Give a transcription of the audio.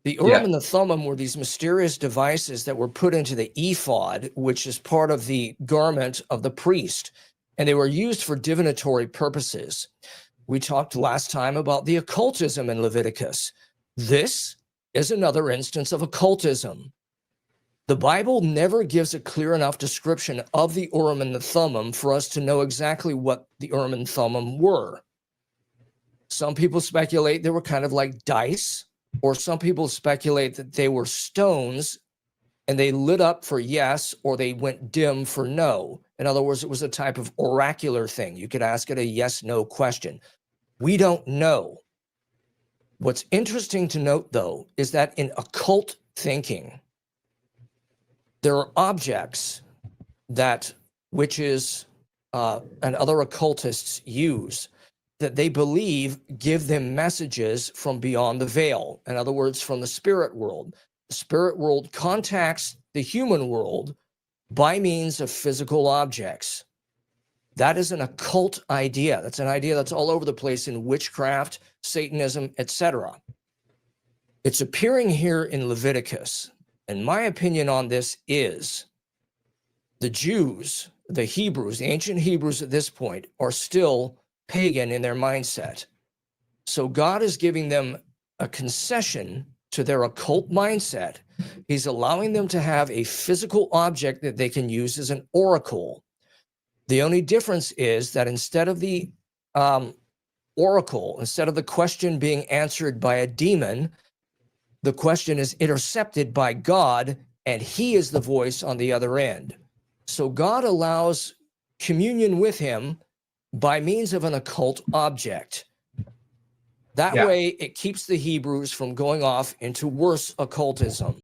The Urim and the Thummim were these mysterious devices that were put into the ephod, which is part of the garment of the priest, and they were used for divinatory purposes. We talked last time about the occultism in Leviticus. This is another instance of occultism. The Bible never gives a clear enough description of the Urim and the Thummim for us to know exactly what the Urim and Thummim were. Some people speculate they were kind of like dice, or some people speculate that they were stones and they lit up for yes, or they went dim for no. In other words, it was a type of oracular thing. You could ask it a yes-no question. We don't know. What's interesting to note, though, is that in occult thinking, there are objects that witches and other occultists use that they believe give them messages from beyond the veil. In other words, from the spirit world. The spirit world contacts the human world by means of physical objects. That is an occult idea. That's an idea that's all over the place in witchcraft, Satanism, etc. It's appearing here in Leviticus. And my opinion on this is the Jews, the Hebrews, the ancient Hebrews at this point are still pagan in their mindset. So God is giving them a concession to their occult mindset. He's allowing them to have a physical object that they can use as an oracle. The only difference is that instead of the oracle, instead of the question being answered by a demon, the question is intercepted by God, and he is the voice on the other end. So God allows communion with him by means of an occult object. That way, it keeps the Hebrews from going off into worse occultism.